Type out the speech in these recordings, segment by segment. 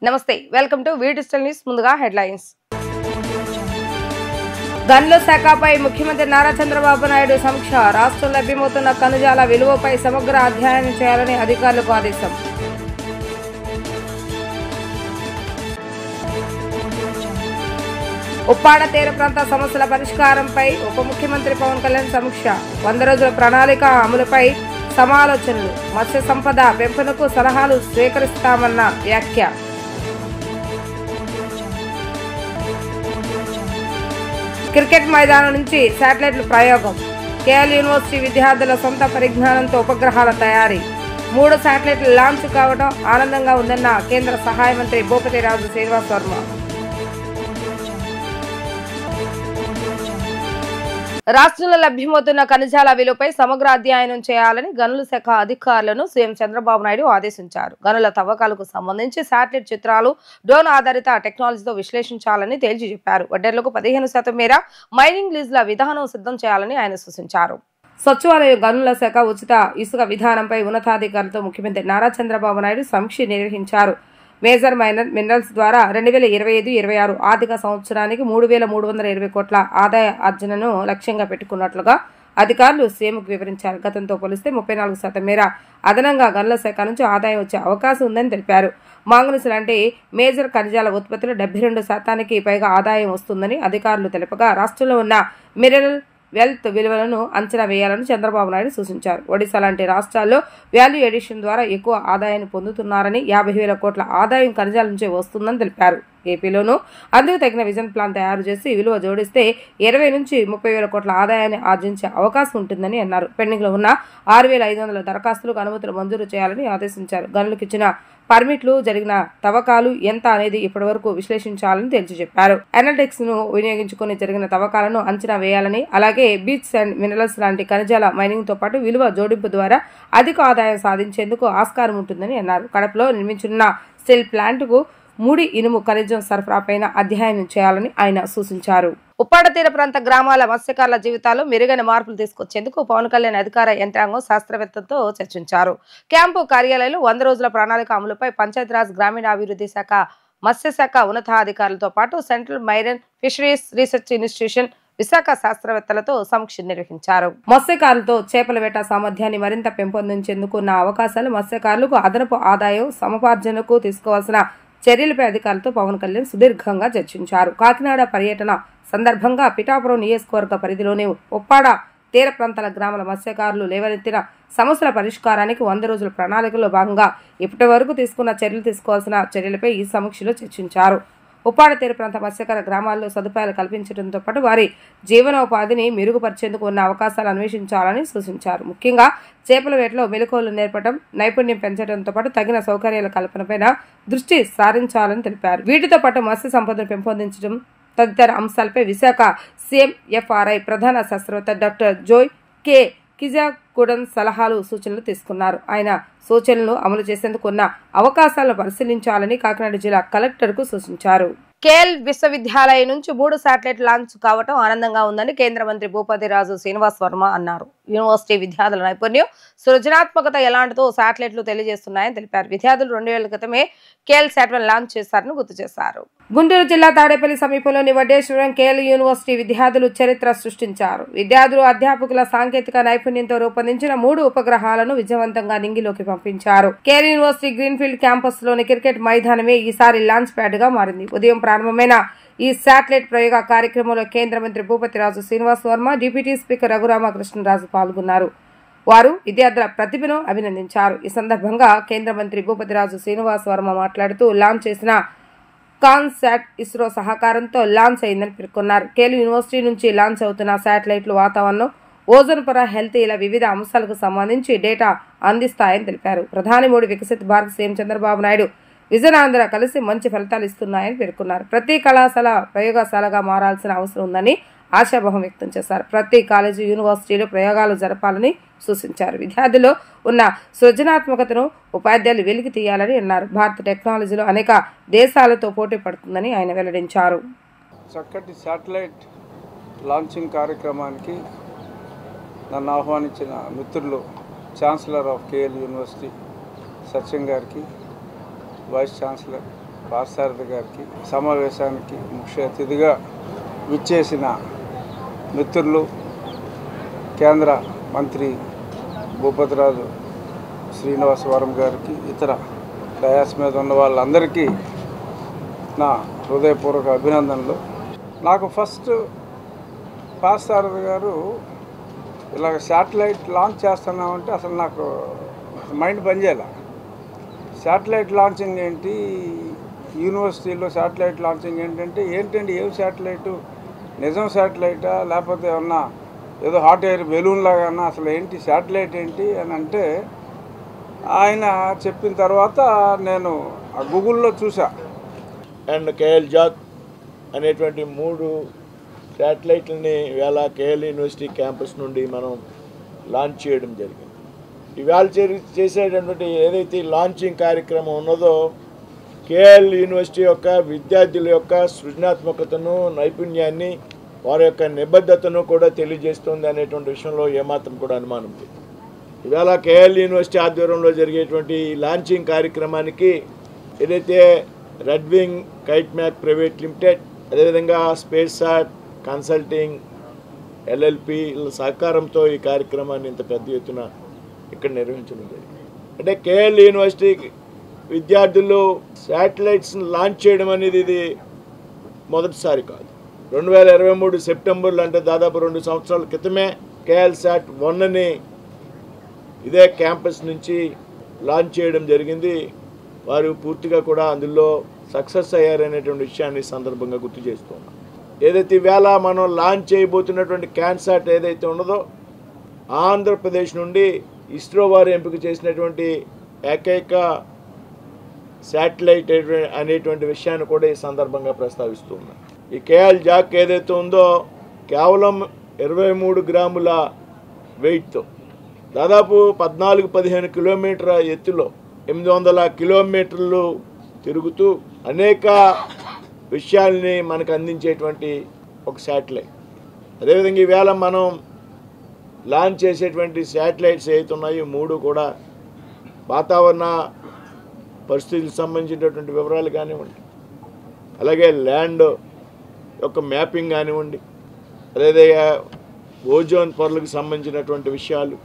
నమస్తే welcome to V digital news. ముందుగా headlines. గనుల శాఖపై ముఖ్యమంత్రి నారా చంద్రబాబు నాయుడు సమీక్ష. రాష్ట్రంలో లభ్యమవుతున్న ఖనిజాల విలువపై సమగ్ర అధ్యయనం చేయాలని అధికారులకు ఆదేశం. ఉప్పాడ తీర ప్రాంత సమస్యల పరిష్కారంపై ఉప ముఖ్యమంత్రి పవన్ కళ్యాణ్ సమీక్ష. 100 రోజుల ప్రణాళిక అమలుపై సమాలోచనలు. మత్స్య సంపద పెంపునకు సలహాలు స్వీకరిస్తామన్న వ్యాఖ్య. క్రికెట్ మైదానం నుంచి శాటిలైట్ల ప్రయోగం. కేఎల్ యూనివర్సిటీ విద్యార్థుల సొంత పరిజ్ఞానంతో ఉపగ్రహాల తయారీ. 3 శాటిలైట్లు లాంచ్ కావడం ఆనందంగా ఉందన్న కేంద్ర సహాయ మంత్రి భూపతిరాజు శ్రీనివాస్ వర్మ. రాష్ట్రంలో లభ్యమవుతున్న ఖనిజాల విలువపై సమగ్ర అధ్యయనం చేయాలని గనుల శాఖ అధికారులను సీఎం చంద్రబాబు నాయుడు ఆదేశించారు. గనుల తవ్వకాలకు సంబంధించి శాటిలైట్ చిత్రాలు, డ్రోన్ ఆధారిత టెక్నాలజీతో విశ్లేషించాలని తేల్చి చెప్పారు. వడ్డర్లకు 15% మేర మైనింగ్ లీజుల విధానం సిద్ధం చేయాలని ఆయన సూచించారు. సచివాలయ గనుల శాఖ ఉచిత ఇసుక విధానంపై ఉన్నతాధికారులతో ముఖ్యమంత్రి నారా చంద్రబాబు నాయుడు సమీక్ష నిర్వహించారు. మేజర్ మైనర్ మినరల్స్ ద్వారా 2025-26 ఆర్థిక సంవత్సరానికి 3,320 కోట్ల ఆదాయ ఆర్జనను లక్ష్యంగా పెట్టుకున్నట్లుగా అధికారులు సీఎంకు వివరించారు. గతంతో పోలిస్తే 34% మేర అదనంగా గనుల శాఖ నుంచి ఆదాయం వచ్చే అవకాశం ఉందని తెలిపారు. మాంగనీస్ లాంటి మేజర్ ఖనిజాల ఉత్పత్తులు 72% పైగా ఆదాయం వస్తుందని అధికారులు తెలుపగా, రాష్ట్రంలో ఉన్న మినరల్ వెల్త్ విలువలను అంచనా వేయాలని చంద్రబాబు నాయుడు సూచించారు. ఒడిశా లాంటి రాష్ట్రాల్లో వాల్యూ ఎడిషన్ ద్వారా ఎక్కువ ఆదాయాన్ని పొందుతున్నారని, 50,000 కోట్ల ఆదాయం ఖనిజాల నుంచే వస్తుందని తెలిపారు. ఏపీలోనూ అందుకు తగిన విజన్ ప్లాన్ తయారు చేసి విలువ జోడిస్తే 20 నుంచి 30,000 కోట్ల ఆదాయాన్ని ఆర్జించే అవకాశం ఉంటుందని అన్నారు. పెండింగ్లో ఉన్న 6,500 దరఖాస్తులకు అనుమతులు మంజూరు చేయాలని ఆదేశించారు. గనులకు ఇచ్చిన పర్మిట్లు, జరిగిన తవ్వకాలు ఎంత అనేది ఇప్పటి వరకు విశ్లేషించాలని తేల్చి చెప్పారు. అనలిటిక్స్ ను వినియోగించుకుని జరిగిన తవ్వకాలను అంచనా వేయాలని, అలాగే బీచ్ అండ్ మినరల్స్ లాంటి ఖనిజాల మైనింగ్ తో పాటు విలువ జోడింపు ద్వారా అధిక ఆదాయం సాధించేందుకు ఆస్కారం ఉంటుందని అన్నారు. కడపలో నిర్మించనున్న స్టీల్ ప్లాంట్ కు ముడి ఇనుము ఖనిజం సరఫరాపైన అధ్యయనం చేయాలని ఆయన సూచించారు. ఉప్పాడ తీర ప్రాంత గ్రామాల మత్స్యకారుల జీవితాల్లో మెరుగైన మార్పులు తీసుకొచ్చేందుకు పవన్ కళ్యాణ్ అధికార యంత్రాంగం శాస్త్రవేత్తలతో చర్చించారు. క్యాంపు కార్యాలయంలో 100 రోజుల ప్రణాళిక అమలుపై పంచాయతీరాజ్ గ్రామీణాభివృద్ధి శాఖ, మత్స్యశాఖ ఉన్నతాధికారులతో పాటు central marine fisheries research institution Visakha శాస్త్రవేత్తలతో సమీక్ష నిర్వహించారు. మత్స్యకారులతో చేపల వేట సామర్థ్యాన్ని మరింత పెంపొందించేందుకు ఉన్న అవకాశాలు, మత్స్యకారులకు అదనపు ఆదాయం సముపార్జనకు తీసుకోవాల్సిన చర్యలపై అధికారులతో పవన్ కళ్యాణ్ సుదీర్ఘంగా చర్చించారు. కాకినాడ పర్యటన సందర్భంగా పిఠాపురం నియోజకవర్గ పరిధిలోని ఉప్పాడ తీర ప్రాంతాల గ్రామాల మత్స్యకారులు లేవనెత్తిన సమస్యల పరిష్కారానికి 100 రోజుల ప్రణాళికలో భాగంగా ఇప్పటి వరకు తీసుకున్న చర్యలు, తీసుకోవాల్సిన చర్యలపై ఈ సమీక్షలో చర్చించారు. ఉప్పాడ తీర ప్రాంత మత్స్యకార గ్రామాల్లో సదుపాయాలు కల్పించడంతో పాటు వారి జీవనోపాధిని మెరుగుపరిచేందుకు ఉన్న అవకాశాలు అన్వేషించాలని సూచించారు. ముఖ్యంగా చేపల వేటలో మెలకువలు నేర్పడం, నైపుణ్యం పెంచడంతో పాటు తగిన సౌకర్యాల కల్పనపైన దృష్టి సారించాలని తెలిపారు. వీటితో పాటు మత్స్య సంపదను పెంపొందించడం తదితర అంశాలపై విశాఖ CMFRI ప్రధాన శాస్త్రవేత్త డాక్టర్ జోయ్ కే కిజాకుడన్ సలహాలు, సూచనలు తీసుకున్నారు. ఆయన సూచనలను అమలు చేసేందుకు ఉన్న అవకాశాలను పరిశీలించాలని కాకినాడ జిల్లా కలెక్టర్కు సూచించారు. కేఎల్ విశ్వవిద్యాలయం నుంచి 3 శాటిలైట్ లాంచ్ కావడం ఆనందంగా ఉందని కేంద్ర మంత్రి భూపతిరాజు శ్రీనివాస్ వర్మ అన్నారు. యూనివర్సిటీ విద్యార్థుల నైపుణ్యం, సృజనాత్మకత ఎలాంటిదో శాటిలైట్లు తెలియజేస్తున్నాయని తెలిపారు. విద్యార్థులు 2 ఏళ్ల క్రితమే కేఎల్ శాటిలైట్ లాంచ్ చేశారని గుర్తు చేశారు. గుంటూరు జిల్లా తాడేపల్లి సమీపంలోని వడ్డేశ్వరం కేఎల్ యూనివర్సిటీ విద్యార్థులు చరిత్ర సృష్టించారు. విద్యార్థులు, అధ్యాపకుల సాంకేతిక నైపుణ్యంతో రూపొందించిన 3 ఉపగ్రహాలను విజయవంతంగా నింగిలోకి పంపించారు. కేఎల్ యూనివర్సిటీ గ్రీన్ఫీల్డ్ క్యాంపస్ లోని క్రికెట్ మైదానమే ఈసారి లాంచ్ ప్యాడ్ గా మారింది. ఉదయం ప్రారంభమైన ఈ శాటిలైట్ ప్రయోగ కార్యక్రమంలో కేంద్ర మంత్రి భూపతిరాజు శ్రీనివాస్ వర్మ, డిప్యూటీ స్పీకర్ రఘురామకృష్ణరాజు పాల్గొన్నారు. వారు విద్యార్థుల ప్రతిభను అభినందించారు. ఈ సందర్భంగా కేంద్ర మంత్రి భూపతిరాజు శ్రీనివాస్ వర్మ మాట్లాడుతూ, లాంచ్ చేసిన కాన్సాట్ ఇస్రో సహకారంతో లాంచ్ అయిందని పేర్కొన్నారు. కేఎల్ యూనివర్సిటీ నుంచి లాంచ్ అవుతున్న శాటిలైట్లు వాతావరణం, ఓజోన్ పొర, హెల్త్ ఇలా వివిధ అంశాలకు సంబంధించి డేటా అందిస్తాయని తెలిపారు. ప్రధాని మోడీ వికసిత్ భారత్, సీఎం చంద్రబాబు నాయుడు విజయనాంధ్ర కలిసి మంచి ఫలితాలు ఇస్తున్నాయని పేర్కొన్నారు. ప్రతి కళాశాల ప్రయోగశాలగా మారాల్సిన అవసరం ఉందని ఆశాభావం వ్యక్తం చేశారు. ప్రతి కాలేజీ, యూనివర్సిటీలో ప్రయోగాలు జరపాలని సూచించారు. విద్యార్థుల్లో ఉన్న సృజనాత్మకతను ఉపాధ్యాయులు వెలికి తీయాలని అన్నారు. భారత టెక్నాలజీలో అనేక దేశాలతో పోటీ పడుతుందని ఆయన వెల్లడించారు. చక్కటి శాటిలైట్ లాంచింగ్ కార్యక్రమానికి నన్ను ఆహ్వానించిన మిత్రులు ఛాన్సలర్ ఆఫ్ కేఎల్ యూనివర్సిటీ సత్యం గారికి, వైస్ ఛాన్సలర్ పార్థసారథి గారికి, సమావేశానికి ముఖ్య అతిథిగా విచ్చేసిన మిత్రులు, కేంద్ర మంత్రి భూపతిరాజు శ్రీనివాసవరం గారికి, ఇతర డయాస్ మీద ఉన్న వాళ్ళందరికీ నా హృదయపూర్వక అభినందనలు. నాకు ఫస్ట్ పార్థసారథి గారు ఇలాగ శాటిలైట్ లాంచ్ చేస్తున్నామంటే అసలు నాకు మైండ్ పనిచేయాల. శాటిలైట్ లాంచింగ్ ఏంటి, యూనివర్సిటీలో శాటిలైట్ లాంచింగ్ ఏంటంటే ఏంటండి, ఏం శాటిలైటు, నిజం శాటిలైటా లేకపోతే ఏమన్నా ఏదో హాట్ ఎయిర్ బెలూన్ లాగా, అసలు ఏంటి శాటిలైట్ ఏంటి అని అంటే ఆయన చెప్పిన తర్వాత నేను గూగుల్లో చూసా. అండ్ కేఎల్ జాక్ అనేటువంటి 3 శాటిలైట్లని ఇవాళ కేఎల్ యూనివర్సిటీ క్యాంపస్ నుండి మనం లాంచ్ చేయడం జరిగింది. ఇవాళ చేసేటటువంటి ఏదైతే లాంచింగ్ కార్యక్రమం ఉన్నదో కేఎల్ యూనివర్సిటీ యొక్క విద్యార్థుల యొక్క సృజనాత్మకతను, నైపుణ్యాన్ని, వారి యొక్క నిబద్ధతను కూడా తెలియజేస్తుంది అనేటువంటి విషయంలో ఏమాత్రం కూడా అనుమానం లేదు. ఇవాళ కేఎల్ యూనివర్సిటీ ఆధ్వర్యంలో జరిగేటువంటి లాంచింగ్ కార్యక్రమానికి ఏదైతే red wing kite mac private limited, అదేవిధంగా స్పేస్ సాట్ కన్సల్టింగ్ ఎల్ఎల్పి సహకారంతో ఈ కార్యక్రమాన్ని ఇంత పెద్ద ఎత్తున ఇక్కడ నిర్వహించడం జరిగింది. అంటే కేఎల్ యూనివర్సిటీ విద్యార్థులు శాటిలైట్స్ని లాంచ్ చేయడం అనేది ఇది మొదటిసారి కాదు. 2023 సెప్టెంబర్లో, అంటే దాదాపు 2 సంవత్సరాల క్రితమే కేఎల్ శాట్ 1ని ఇదే క్యాంపస్ నుంచి లాంచ్ చేయడం జరిగింది. వారు పూర్తిగా కూడా అందులో సక్సెస్ అయ్యారనేటువంటి విషయాన్ని సందర్భంగా గుర్తు చేస్తున్నాం. ఏదైతే ఈవేళ మనం లాంచ్ చేయబోతున్నటువంటి క్యాన్సాట్ ఏదైతే ఉన్నదో ఆంధ్రప్రదేశ్ నుండి ఇస్రో వారు ఎంపిక చేసినటువంటి ఏకైక శాటిలైట్ అనేటువంటి విషయాన్ని కూడా ఈ సందర్భంగా ప్రస్తావిస్తూ ఉన్నాం. ఈ కేఎల్ జాక్ ఏదైతే ఉందో కేవలం 23 గ్రాముల వెయిట్తో దాదాపు 14-15 కిలోమీటర్ల ఎత్తులో 800 కిలోమీటర్లు తిరుగుతూ అనేక విషయాల్ని మనకు అందించేటువంటి ఒక శాటిలైట్. అదేవిధంగా ఈవేళ మనం లాంచ్ చేసేటువంటి శాటిలైట్స్ ఏవైతే ఉన్నాయో 3 కూడా వాతావరణ పరిస్థితులకు సంబంధించినటువంటి వివరాలు కానివ్వండి, అలాగే ల్యాండ్ యొక్క మ్యాపింగ్ కానివ్వండి, అదేవిధంగా ఓజోన్ పొరలకు సంబంధించినటువంటి విషయాలు,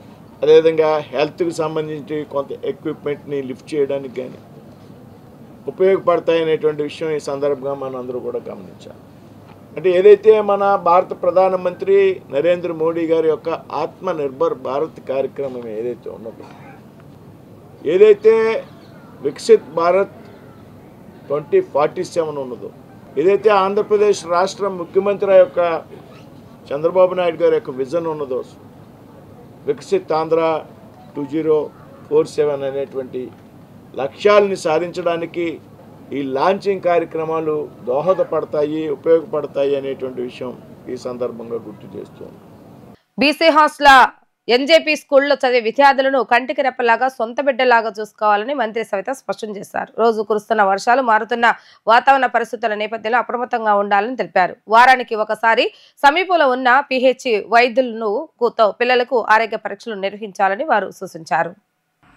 అదేవిధంగా హెల్త్కి సంబంధించి కొంత ఎక్విప్మెంట్ని లిఫ్ట్ చేయడానికి కానీ ఉపయోగపడతాయి అనేటువంటి విషయం ఈ సందర్భంగా మనం అందరూ కూడా గమనించాలి. అంటే ఏదైతే మన భారత ప్రధానమంత్రి నరేంద్ర మోడీ గారి యొక్క ఆత్మనిర్భర్ భారత్ కార్యక్రమం ఏదైతే ఉన్నదో, ఏదైతే వికసిత్ భారత్ 2047 ఉన్నదో, ఏదైతే ఆంధ్రప్రదేశ్ రాష్ట్ర ముఖ్యమంత్రి యొక్క చంద్రబాబు నాయుడు గారి యొక్క విజన్ ఉన్నదో, వికసిత్ ఆంధ్ర 2047 అనేటువంటి లక్ష్యాలని సాధించడానికి ఈ లాంచింగ్ కార్యక్రమాలు దోహదపడతాయి, ఉపయోగపడతాయి అనేటువంటి విషయం ఈ సందర్భంగా గుర్తు చేస్తున్నాం. బీసీ హాస్టల్ ఎన్జేపీ స్కూల్లో చదివే విద్యార్థులను కంటికి రెప్పలాగా సొంత బిడ్డలాగా చూసుకోవాలని మంత్రి సవిత స్పష్టం చేశారు. రోజు కురుస్తున్న వర్షాలు, మారుతున్న వాతావరణ పరిస్థితుల నేపథ్యంలో అప్రమత్తంగా ఉండాలని తెలిపారు. వారానికి ఒకసారి సమీపంలో ఉన్న పిహెచ్ వైద్యులను పిల్లలకు ఆరోగ్య పరీక్షలు నిర్వహించాలని వారు సూచించారు.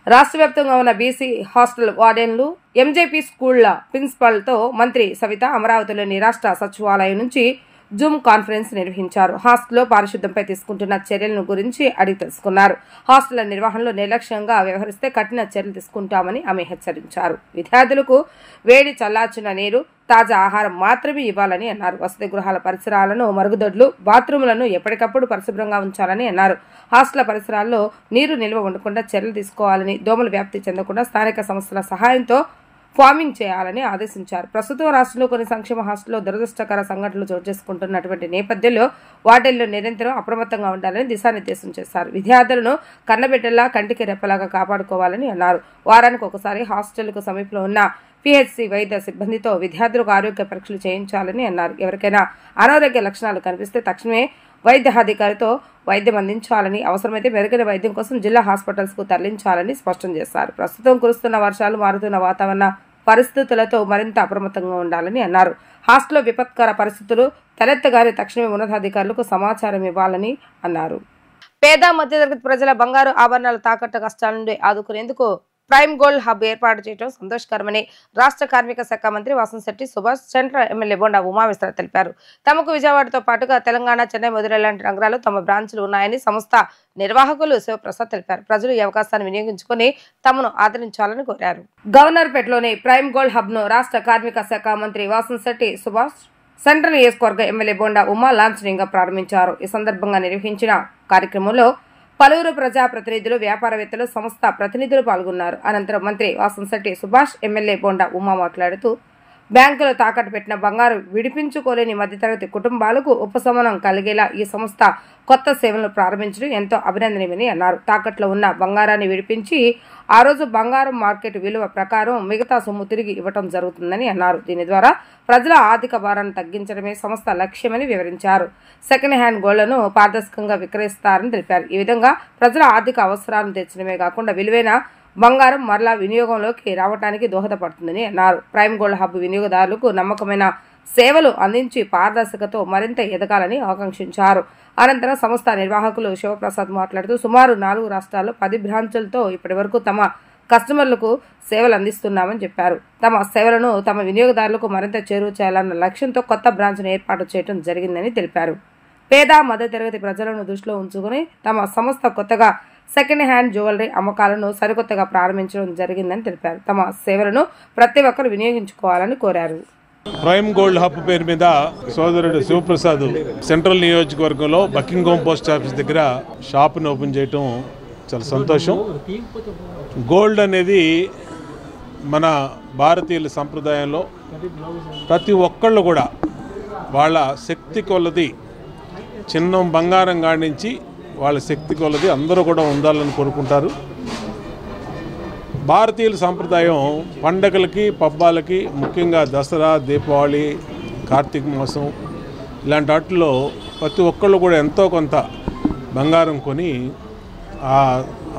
రాష్ట్ర వ్యాప్తంగా ఉన్న బీసీ హాస్టల్ వార్డెన్లు, ఎంజేపీ స్కూళ్ల ప్రిన్సిపాల్తో మంత్రి సవిత అమరావతిలోని రాష్ట్ర సచివాలయం నుంచి జూమ్ కాన్ఫరెన్స్ నిర్వహించారు. హాస్టల్లో పారిశుద్ధ్యంపై తీసుకుంటున్న చర్యలను గురించి అడిగి తెలుసుకున్నారు. హాస్టళ్ల నిర్వహణలో నిర్లక్ష్యంగా వ్యవహరిస్తే కఠిన చర్యలు తీసుకుంటామని ఆమె హెచ్చరించారు. విద్యార్థులకు వేడి చల్లార్చిన నీరు, తాజా ఆహారం మాత్రమే ఇవ్వాలని అన్నారు. వసతి గృహాల పరిసరాలను, మరుగుదొడ్లు, బాత్రూములను ఎప్పటికప్పుడు పరిశుభ్రంగా ఉంచాలని అన్నారు. హాస్టల్ పరిసరాల్లో నీరు నిల్వ ఉండకుండా చర్యలు తీసుకోవాలని, దోమలు వ్యాప్తి చెందకుండా స్థానిక సంస్థల సహాయంతో ఫార్మింగ్ చేయాలని ఆదేశించారు. ప్రస్తుతం రాష్ట్రంలో కొన్ని సంక్షేమ హాస్టల్లో దురదృష్టకర సంఘటనలు చోటు చేసుకుంటున్నటువంటి నేపథ్యంలో వాటిల్లో నిరంతరం అప్రమత్తంగా ఉండాలని దిశానిర్దేశం చేశారు. విద్యార్థులను కన్నబిడ్డల్లా కంటికి రెప్పలాగా కాపాడుకోవాలని అన్నారు. వారానికి ఒకసారి హాస్టల్కు సమీపంలో ఉన్న పిహెచ్సి వైద్య సిబ్బందితో విద్యార్థులకు ఆరోగ్య పరీక్షలు చేయించాలని అన్నారు. ఎవరికైనా అనారోగ్య లక్షణాలు కనిపిస్తే తక్షణమే వైద్యాధికారితో వైద్యం అందించాలని, అవసరమైతే మెరుగైన వైద్యం కోసం జిల్లా హాస్పిటల్స్ కు తరలించాలని స్పష్టం చేశారు. ప్రస్తుతం కురుస్తున్న వర్షాలు, మారుతున్న వాతావరణ పరిస్థితులతో మరింత అప్రమత్తంగా ఉండాలని అన్నారు. హాస్టల్లో విపత్కర పరిస్థితులు తలెత్తగానే తక్షణమే ఉన్నతాధికారులకు సమాచారం ఇవ్వాలని అన్నారు. పేద మధ్యతరగతి ప్రజల బంగారు ఆభరణాల తాకట్టు కష్టాల నుండి ఆదుకునేందుకు ప్రైమ్ గోల్డ్ హబ్ ఏర్పాటు చేయడం సంతోషకరమని రాష్ట్ర కార్మిక శాఖ మంత్రి వాసంశెట్టి సుభాష్ సెంట్రల్ ఎమ్మెల్యే బొండా ఉమామేశ్వర తెలిపారు. తమకు విజయవాడతో పాటుగా తెలంగాణ, చెన్నై మొదలైన నగరాల్లో తమ బ్రాంచ్లు ఉన్నాయని సంస్థ నిర్వాహకులు శివప్రసాద్ తెలిపారు. ప్రజలు ఈ అవకాశాన్ని వినియోగించుకుని తమను ఆదరించాలని కోరారు. గవర్నర్పేటలోని ప్రైమ్ గోల్డ్ హబ్ ను రాష్ట్ర కార్మిక శాఖ మంత్రి వాసంశెట్టి సుభాష్ సెంట్రల్ నియోజకవర్గ ఎమ్మెల్యే బొండా ఉమా లాంఛనంగా ప్రారంభించారు. ఈ సందర్భంగా నిర్వహించిన కార్యక్రమంలో పలువురు ప్రజాప్రతినిధులు, వ్యాపారవేత్తలు, సంస్థ ప్రతినిధులు పాల్గొన్నారు. అనంతరం మంత్రి వాసంశెట్టి సుభాష్, ఎమ్మెల్యే బొండా ఉమా మాట్లాడుతూ బ్యాంకులు తాకట్టు పెట్టిన బంగారు విడిపించుకోలేని మధ్యతరగతి కుటుంబాలకు ఉపశమనం కలిగేలా ఈ సంస్థ కొత్త సేవలను ప్రారంభించడం ఎంతో అభినందనీయమని అన్నారు. తాకట్లో ఉన్న బంగారాన్ని విడిపించి ఆ రోజు బంగారం మార్కెట్ విలువ ప్రకారం మిగతా సొమ్ము తిరిగి ఇవ్వటం జరుగుతుందని అన్నారు. దీని ద్వారా ప్రజల ఆర్థిక భారాన్ని తగ్గించడమే సంస్థ లక్ష్యమని వివరించారు. సెకండ్ హ్యాండ్ గోల్డ్లను పారదర్శకంగా విక్రయిస్తారని తెలిపారు. ఈ విధంగా ప్రజల ఆర్థిక అవసరాలను తీర్చడమే కాకుండా విలువైన బంగారం మరలా వినియోగంలోకి రావడానికి దోహదపడుతుందని అన్నారు. ప్రైమ్ గోల్డ్ హబ్ వినియోగదారులకు నమ్మకమైన సేవలు అందించి పారదర్శకతో మరింత ఎదగాలని ఆకాంక్షించారు. అనంతరం సంస్థ నిర్వాహకులు శివప్రసాద్ మాట్లాడుతూ సుమారు 4 రాష్ట్రాల్లో 10 బ్రాంచులతో ఇప్పటి వరకు తమ కస్టమర్లకు సేవలు అందిస్తున్నామని చెప్పారు. తమ సేవలను తమ వినియోగదారులకు మరింత చేరువ చేయాలన్న లక్ష్యంతో కొత్త బ్రాంచ్ను ఏర్పాటు చేయడం జరిగిందని తెలిపారు. పేద మధ్యతరగతి ప్రజలను దృష్టిలో ఉంచుకుని తమ సంస్థ కొత్తగా సెకండ్ హ్యాండ్ జ్యువెలరీ అమ్మకాలను సరికొత్తగా ప్రారంభించడం జరిగిందని తెలిపారు. తమ సేవలను ప్రతి ఒక్కరు వినియోగించుకోవాలని కోరారు. ప్రైమ్ గోల్డ్ హబ్ పేరు మీద సోదరుడు శివప్రసాద్ సెంట్రల్ నియోజకవర్గంలో బకింగ్హామ్ పోస్ట్ ఆఫీస్ దగ్గర షాప్ను ఓపెన్ చేయటం చాలా సంతోషం. గోల్డ్ అనేది మన భారతీయుల సంప్రదాయంలో ప్రతి ఒక్కళ్ళు కూడా వాళ్ళ శక్తి కొలది చిన్నం బంగారం కాడించి వాళ్ళ శక్తి కొలది అందరూ కూడా ఉండాలని కోరుకుంటారు. భారతీయుల సంప్రదాయం పండగలకి, పబ్బాలకి, ముఖ్యంగా దసరా, దీపావళి, కార్తీక మాసం ఇలాంటి వాటిల్లో ప్రతి ఒక్కళ్ళు కూడా ఎంతో కొంత బంగారం కొని ఆ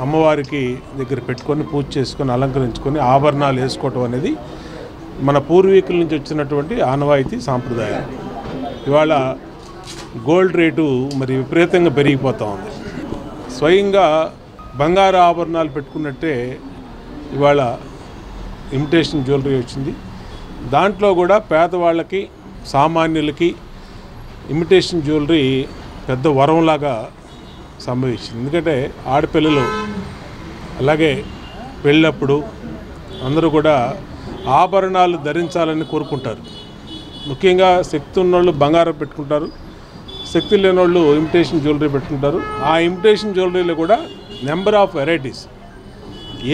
అమ్మవారికి దగ్గర పెట్టుకొని పూజ చేసుకొని అలంకరించుకొని ఆభరణాలు వేసుకోవటం అనేది మన పూర్వీకుల నుంచి వచ్చినటువంటి ఆనవాయితీ సాంప్రదాయం. ఇవాళ గోల్డ్ రేటు మరి విపరీతంగా పెరిగిపోతూ ఉంది. స్వయంగా బంగారు ఆభరణాలు పెట్టుకున్నట్టే ఇవాళ ఇమిటేషన్ జ్యువెలరీ వచ్చింది. దాంట్లో కూడా పేదవాళ్ళకి, సామాన్యులకి ఇమిటేషన్ జ్యువెలరీ పెద్ద వరంలాగా సంభవించింది. ఎందుకంటే ఆడపిల్లలు అలాగే పెళ్ళప్పుడు అందరూ కూడా ఆభరణాలు ధరించాలని కోరుకుంటారు. ముఖ్యంగా శక్తి ఉన్నోళ్ళు బంగారం పెట్టుకుంటారు, శక్తి లేని వాళ్ళు ఇమిటేషన్ జ్యువెలరీ పెట్టుకుంటారు. ఆ ఇమిటేషన్ జ్యువెలరీలో కూడా నెంబర్ ఆఫ్ వెరైటీస్,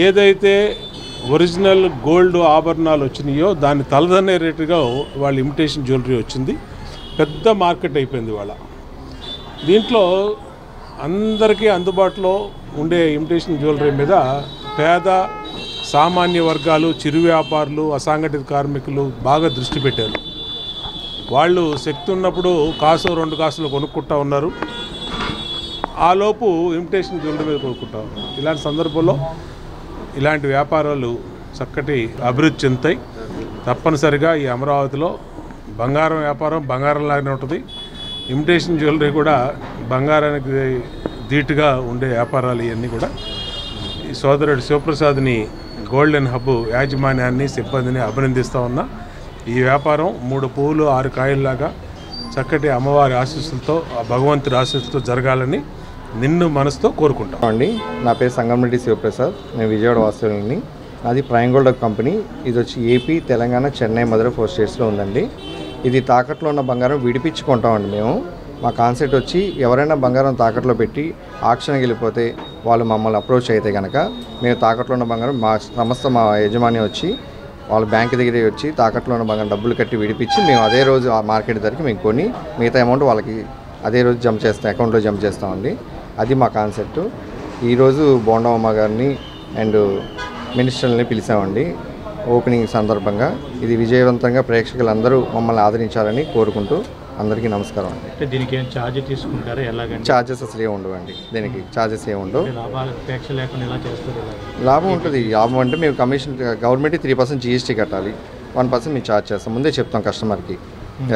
ఏదైతే ఒరిజినల్ గోల్డ్ ఆభరణాలు వచ్చినాయో దాన్ని తలదన్నే రేటుగా వాళ్ళ ఇమిటేషన్ జ్యువెలరీ వచ్చింది. పెద్ద మార్కెట్ అయిపోయింది వాళ్ళ. దీంట్లో అందరికీ అందుబాటులో ఉండే ఇమిటేషన్ జ్యువెలరీ మీద పేద, సామాన్య వర్గాలు, చిరు వ్యాపారులు, అసంఘటిత కార్మికులు బాగా దృష్టి పెట్టారు. వాళ్ళు శక్తి ఉన్నప్పుడు కాసు 2 కాసులు కొనుక్కుంటా ఉన్నారు. ఆలోపు ఇమిటేషన్ జ్యువెలరీ మీద కొనుక్కుంటా ఉన్నారు. ఇలాంటి సందర్భంలో ఇలాంటి వ్యాపారాలు చక్కటి అభివృద్ధి చెందుతాయి. తప్పనిసరిగా ఈ అమరావతిలో బంగారం వ్యాపారం బంగారంలాగానే ఉంటుంది. ఇమిటేషన్ జ్యువెలరీ కూడా బంగారానికి ధీటుగా ఉండే వ్యాపారాలు ఇవన్నీ కూడా. ఈ సోదరుడు శివప్రసాద్ని గోల్డెన్ హబ్ యాజమాన్యాన్ని, సిబ్బందిని అభినందిస్తూ ఉన్నా. ఈ వ్యాపారం 3 పువ్వులు 6 కాయల్లాగా చక్కటి అమ్మవారి ఆశీస్సులతో, ఆ భగవంతుడి ఆశీస్సులతో జరగాలని నిన్ను మనసుతో కోరుకుంటాం అండి. నా పేరు సంగంరెడ్డి శివప్రసాద్, నేను విజయవాడ వాస్తవ్యుని. నాది ప్రైమ్ గోల్డ్ కంపెనీ. ఇది వచ్చి ఏపీ, తెలంగాణ, చెన్నై, మధురై 4 స్టేట్స్లో ఉందండి. ఇది తాకట్లో ఉన్న బంగారం విడిపించుకుంటామండి మేము. మా కాన్సెప్ట్ వచ్చి ఎవరైనా బంగారం తాకట్లో పెట్టి ఆక్షన్కి వెళ్ళిపోతే వాళ్ళు మమ్మల్ని అప్రోచ్ అయితే కనుక మేము తాకట్లో ఉన్న బంగారం మా సంస్థ, మా యజమాని వచ్చి వాళ్ళ బ్యాంక్ దగ్గరే వచ్చి తాకట్లో ఉన్న బంగారం డబ్బులు కట్టి విడిపించి మేము అదే రోజు ఆ మార్కెట్ ధరకి మేము కొని మిగతా అమౌంట్ వాళ్ళకి అదే రోజు జమ చేస్తాం, అకౌంట్లో జమ చేస్తామండి. అది మా కాన్సెప్ట్. ఈరోజు బోండమ్మ గారిని అండ్ మినిస్టర్ని పిలిచామండి ఓపెనింగ్ సందర్భంగా. ఇది విజయవంతంగా ప్రేక్షకులందరూ మమ్మల్ని ఆదరించాలని కోరుకుంటూ అందరికీ నమస్కారం అండి. అంటే దీనికి ఏం ఛార్జ్ తీసుకుంటారా? ఎలాగంటే ఛార్జెస్ అసలు ఏమి ఉండవండి. దీనికి ఛార్జెస్ ఏమి ఉండవు. లాభాపేక్ష లేకుండా ఎలా చేస్తారు? లాభం ఉంటుంది. లాభం అంటే మేము కమిషన్ గవర్నమెంట్ 3% GST కట్టాలి, 1% మేము ఛార్జ్ చేస్తాం. ముందే చెప్తాం కస్టమర్కి.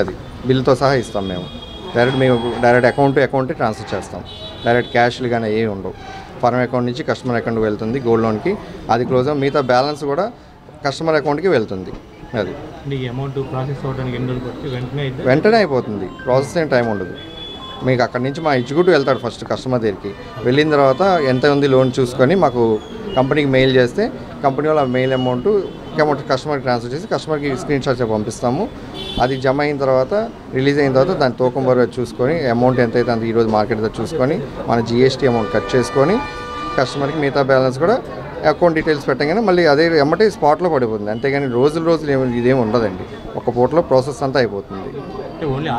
అది బిల్లుతో సహా ఇస్తాం మేము. డైరెక్ట్ అకౌంట్ ట్రాన్స్ఫర్ చేస్తాం. డైరెక్ట్ క్యాష్లు కానీ ఏమి ఉండవు. ఫార్మ్ అకౌంట్ నుంచి కస్టమర్ అకౌంట్కి వెళ్తుంది గోల్డ్ లోన్కి, అది క్లోజ్ మిగతా బ్యాలెన్స్ కూడా కస్టమర్ అకౌంట్కి వెళ్తుంది. అది ఈ అమౌంట్ ప్రాసెస్ అవ్వడానికి ఎన్ని రోజులు పడుతుంది? వెంటనే అయిపోతుంది, ప్రాసెస్ ఏం టైం ఉండదు. మీకు అక్కడి నుంచి మా ఎగ్జిక్యూటివ్ వెళ్తాడు ఫస్ట్ కస్టమర్ దగ్గరికి, వెళ్ళిన తర్వాత ఎంత ఉంది లోన్ చూసుకొని మాకు కంపెనీకి మెయిల్ చేస్తే కంపెనీ వాళ్ళ మెయిల్ అమౌంట్ కస్టమర్కి ట్రాన్స్ఫర్ చేసి కస్టమర్కి స్క్రీన్ షాట్స్ పంపిస్తాము. అది జమ అయిన తర్వాత రిలీజ్ అయిన తర్వాత దాని తూకం బరువు చూసుకొని అమౌంట్ ఎంత అయితే అంత ఈరోజు మార్కెట్ ధర చూసుకొని మన జిఎస్టీ అమౌంట్ కట్ చేసుకొని కస్టమర్కి మిగతా బ్యాలెన్స్ కూడా అకౌంట్ డీటెయిల్స్ పెట్టగానే మళ్ళీ అదే ఎమ్మటే స్పాట్లో పడిపోతుంది. అంతేగాని రోజులు ఇదేమి ఉండదండి, ఒక పూటలో ప్రాసెస్ అంతా అయిపోతుంది. అంటే ఓన్లీ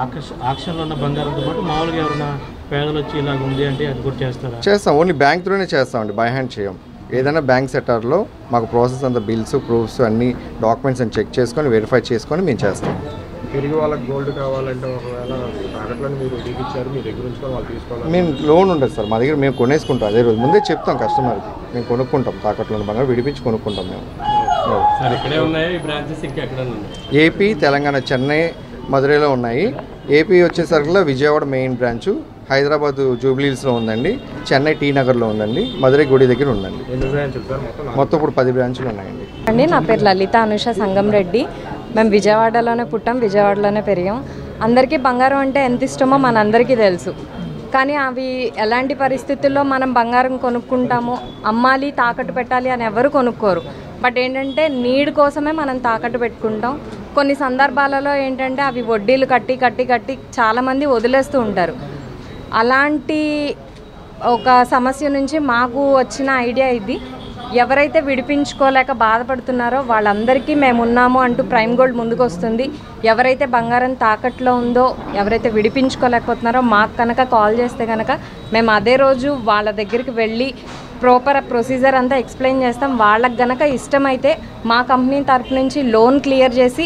ఆక్షన్లో ఉన్న బంగారంతో పాటు మామూలుగా ఎవరైనా పేదలు వచ్చి ఇలాగ ఉంది అంటే అది కూడా చేస్తారా? చేస్తాం, ఓన్లీ బ్యాంక్ త్రూనే చేస్తామండి, బై హ్యాండ్ చేయం. ఏదైనా బ్యాంక్ సెక్టార్లో మాకు ప్రాసెస్ అంతా బిల్స్ ప్రూఫ్స్ అన్ని డాక్యుమెంట్స్ అని చెక్ చేసుకొని వెరిఫై చేసుకొని మేము చేస్తాం. తిరిగి వాళ్ళకి గోల్డ్ కావాలంటే ఒకవేళ తాకట్లను మీరు ఇచ్చారు, మీ దగ్గర నుంచి వాళ్ళు తీసుకోవాలి. మేము లోన్ ఉండదు సార్ మా దగ్గర, మేము కొనేసుకుంటాం అదే రోజు ముందే చెప్తాం కస్టమర్కి, మేము కొనుక్కుంటాం తాకట్లోని బంగారం విడిపించి కొనుక్కుంటాం మేము. ఏపీ, తెలంగాణ, చెన్నై, మధురైలో ఉన్నాయి. ఏపీ వచ్చేసరికి విజయవాడ మెయిన్ బ్రాంచ్, హైదరాబాద్ జూబ్లీహిల్స్లో ఉందండి, చెన్నై టీ నగర్లో ఉందండి, మధురై గుడి దగ్గర ఉందండి. మొత్తం ఇప్పుడు 10 బ్రాంచులు ఉన్నాయండి. అండి నా పేరు లలిత అనుష సంగం రెడ్డి. మేము విజయవాడలోనే పుట్టాం, విజయవాడలోనే పెరిగాం. అందరికీ బంగారం అంటే ఎంత ఇష్టమో మనందరికీ తెలుసు. కానీ అవి ఎలాంటి పరిస్థితుల్లో మనం బంగారం కొనుక్కుంటామో, అమ్మాలి తాకట్టు పెట్టాలి అని ఎవరు కొనుక్కోరు. బట్ ఏంటంటే నీడ్ కోసమే మనం తాకట్టు పెట్టుకుంటాం. కొన్ని సందర్భాలలో ఏంటంటే అవి వడ్డీలు కట్టి చాలామంది వదిలేస్తూ ఉంటారు. అలాంటి ఒక సమస్య నుంచి మాకు వచ్చిన ఐడియా ఇది. ఎవరైతే విడిపించుకోలేక బాధపడుతున్నారో వాళ్ళందరికీ మేము ఉన్నాము అంటూ ప్రైమ్ గోల్డ్ ముందుకు వస్తుంది. ఎవరైతే బంగారం తాకట్లో ఉందో, ఎవరైతే విడిపించుకోలేకపోతున్నారో మాకు కనుక కాల్ చేస్తే కనుక మేము అదే రోజు వాళ్ళ దగ్గరికి వెళ్ళి ప్రాపర్ ప్రొసీజర్ అంతా ఎక్స్ప్లెయిన్ చేస్తాం. వాళ్ళకి గనక ఇష్టమైతే మా కంపెనీ తరఫు నుంచి లోన్ క్లియర్ చేసి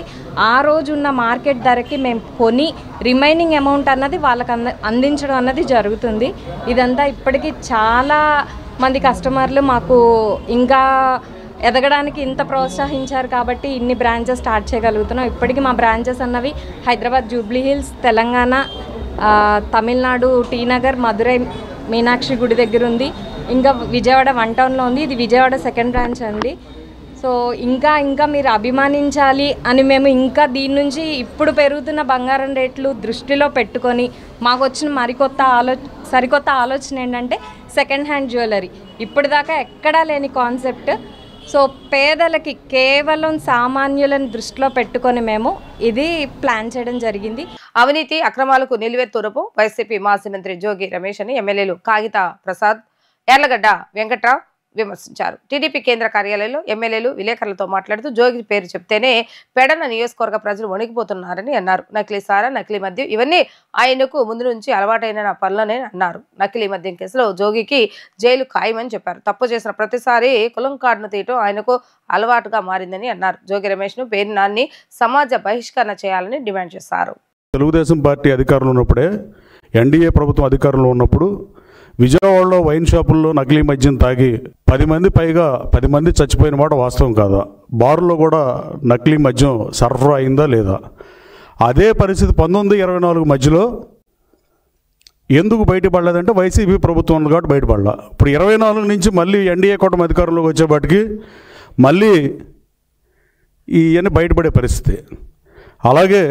ఆ రోజు ఉన్న మార్కెట్ ధరకి మేము కొని రిమైనింగ్ అమౌంట్ అన్నది వాళ్ళకి అందించడం అన్నది జరుగుతుంది. ఇదంతా ఇప్పటికీ చాలా మంది కస్టమర్లు మాకు ఇంకా ఎదగడానికి ఇంత ప్రోత్సహించారు కాబట్టి ఇన్ని బ్రాంచెస్ స్టార్ట్ చేయగలుగుతున్నాం. ఇప్పటికీ మా బ్రాంచెస్ అన్నవి హైదరాబాద్ జూబ్లీహిల్స్, తెలంగాణ, తమిళనాడు టీ నగర్, మధురై మీనాక్షి గుడి దగ్గర ఉంది. ఇంకా విజయవాడ 1 టౌన్లో ఉంది. ఇది విజయవాడ 2nd బ్రాంచ్ అండి. సో ఇంకా మీరు అభిమానించాలి అని మేము ఇంకా దీని నుంచి ఇప్పుడు పెరుగుతున్న బంగారం రేట్లు దృష్టిలో పెట్టుకొని మాకు వచ్చిన సరికొత్త ఆలోచన ఏంటంటే సెకండ్ హ్యాండ్ జ్యువెలరీ. ఇప్పటిదాకా ఎక్కడా లేని కాన్సెప్ట్. సో పేదలకి కేవలం సామాన్యులను దృష్టిలో పెట్టుకొని మేము ఇది ప్లాన్ చేయడం జరిగింది. అవినీతి అక్రమాలకు నిలువెత్తురపు వైసీపీ మాజీ మంత్రి జోగి రమేష్ అని ఎమ్మెల్యేలు కాగిత ప్రసాద్, యార్లగడ్డ వెంకట్రావు విమర్శించారు. టీడీపీ కేంద్ర కార్యాలయంలో ఎమ్మెల్యేలు విలేకరులతో మాట్లాడుతూ జోగి పేరు చెప్తేనే పెడన నియోజకవర్గ ప్రజలు వణికిపోతున్నారని అన్నారు. నకిలీ సారా, నకిలీ మద్యం ఇవన్నీ ఆయనకు ముందు నుంచి అలవాటైన పనులనే అన్నారు. నకిలీ మద్యం కేసులో జోగికి జైలు ఖాయమని చెప్పారు. తప్పు చేసిన ప్రతిసారి కులం కార్డును తీయటం ఆయనకు అలవాటుగా మారిందని అన్నారు. జోగి రమేష్ ను పేరు నాన్ని సమాజ బహిష్కరణ చేయాలని డిమాండ్ చేశారు. తెలుగుదేశం పార్టీ అధికారంలో ఉన్నప్పుడే, ఎన్డీఏ ప్రభుత్వం అధికారంలో ఉన్నప్పుడు విజయవాడలో వైన్ షాపుల్లో నకిలీ మద్యం తాగి 10 మంది చచ్చిపోయిన మాట వాస్తవం కాదా? బారుల్లో కూడా నకిలీ మద్యం సరఫరా అయిందా లేదా? అదే పరిస్థితి 1924 మధ్యలో ఎందుకు బయటపడలేదంటే వైసీపీ ప్రభుత్వం ఉంది కాబట్టి బయటపడలా. ఇప్పుడు 24 నుంచి మళ్ళీ ఎన్డీఏ కూటమి అధికారంలోకి వచ్చేపాటికి మళ్ళీ ఇవన్నీ బయటపడే పరిస్థితి. అలాగే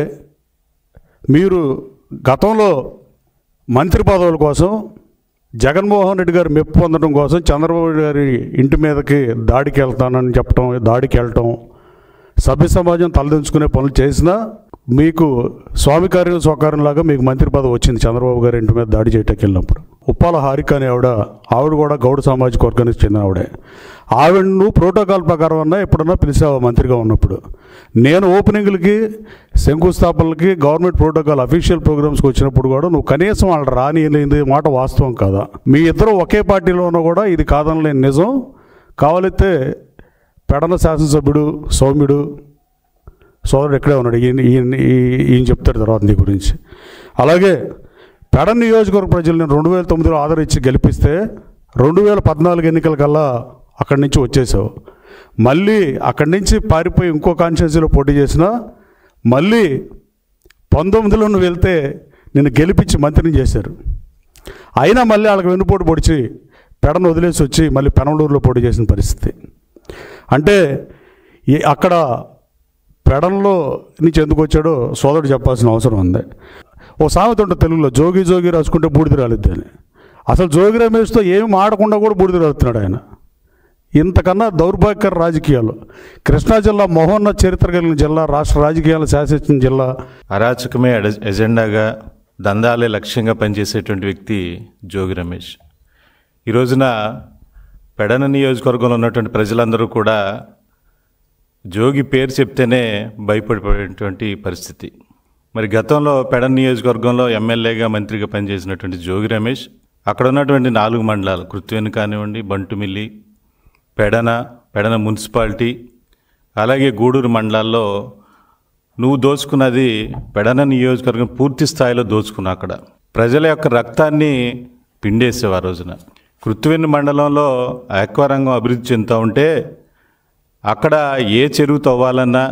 మీరు గతంలో మంత్రి పదవుల కోసం జగన్మోహన్ రెడ్డి గారు మెప్పు పొందడం కోసం చంద్రబాబు గారి ఇంటి మీదకి దాడికి వెళ్తానని చెప్పడం, దాడికి వెళ్ళటం, సభ్య సమాజం తలదించుకునే పనులు చేసినా మీకు స్వామికార్యం స్వకార్యంలాగా మీకు మంత్రి పదవి వచ్చింది. చంద్రబాబు గారి ఇంటి మీద దాడి చేయటానికి వెళ్ళినప్పుడు ఉప్పాల హారిక అనే ఆవిడ కూడా గౌడ సామాజిక వర్గానికి చెందిన ఆవిడే. ఆవిడను ప్రోటోకాల్ ప్రకారం అన్నా ఎప్పుడన్నా పిలిచావా మంత్రిగా ఉన్నప్పుడు? నేను ఓపెనింగ్లకి, శంకుస్థాపనలకి, గవర్నమెంట్ ప్రోటోకాల్ అఫీషియల్ ప్రోగ్రామ్స్కి వచ్చినప్పుడు కూడా నువ్వు కనీసం వాళ్ళు రానియలేదు మాట వాస్తవం కాదా? మీ ఇద్దరు ఒకే పార్టీలో ఉన్నా కూడా ఇది కాదనలేని నిజం. కావాలైతే పెడన శాసనసభ్యుడు సౌమ్యుడు సోదరుడు ఎక్కడే ఉన్నాడు, ఈయన చెప్తారు తర్వాత నీ గురించి. అలాగే పెడ నియోజకవర్గ ప్రజలు నేను 2009లో ఆదరించి గెలిపిస్తే 2014 ఎన్నికల కల్లా అక్కడి నుంచి వచ్చేసావు. మళ్ళీ అక్కడి నుంచి పారిపోయి ఇంకో కాన్స్టిట్యున్సీలో పోటీ చేసినా మళ్ళీ 19లో నువ్వు వెళ్తే నిన్ను గెలిపించి మంత్రిని చేశారు. అయినా మళ్ళీ వాళ్ళకి వెన్నుపోటు పొడిచి పెడను వదిలేసి వచ్చి మళ్ళీ పెనమలూరులో పోటీ చేసిన పరిస్థితి. అంటే అక్కడ పెడన్లో నుంచి ఎందుకు వచ్చాడో సోదరుడు చెప్పాల్సిన అవసరం ఉంది. ఓ సామెత ఉంటుంది తెలుగులో, జోగి జోగి రాసుకుంటే బూడిద రాలిద్ది అని. అసలు జోగి రమేష్తో ఏమి ఆడకుండా కూడా బూడిద రాలుతున్నాడు ఆయన. ఇంతకన్నా దౌర్భాగ్యకర రాజకీయాలు. కృష్ణా జిల్లా మహోన్నత చరిత్ర కలిగిన జిల్లా, రాష్ట్ర రాజకీయాలు శాసించిన జిల్లా. అరాచకమే ఎజెండాగా, దందాలే లక్ష్యంగా పనిచేసేటువంటి వ్యక్తి జోగి రమేష్. ఈ రోజున పెడన నియోజకవర్గంలో ఉన్నటువంటి ప్రజలందరూ కూడా జోగి పేరు చెప్తేనే భయపడిపోయేటువంటి పరిస్థితి. మరి గతంలో పెడన నియోజకవర్గంలో ఎమ్మెల్యేగా, మంత్రిగా పనిచేసినటువంటి జోగి రమేష్ అక్కడ ఉన్నటువంటి 4 మండలాలు, కృత్తివెన్ను కానివ్వండి, బంటుమిల్లి, పెడన మున్సిపాలిటీ, అలాగే గూడూరు మండలాల్లో నువ్వు దోచుకున్నది పెడన నియోజకవర్గం పూర్తి స్థాయిలో దోచుకున్నా. అక్కడ ప్రజల యొక్క రక్తాన్ని పిండేసేవు. ఆ రోజున కృత్తివెన్ను మండలంలో ఆక్వారంగం అభివృద్ధి చెందుతూ ఉంటే అక్కడ ఏ చెరువు తవ్వాలన్నా,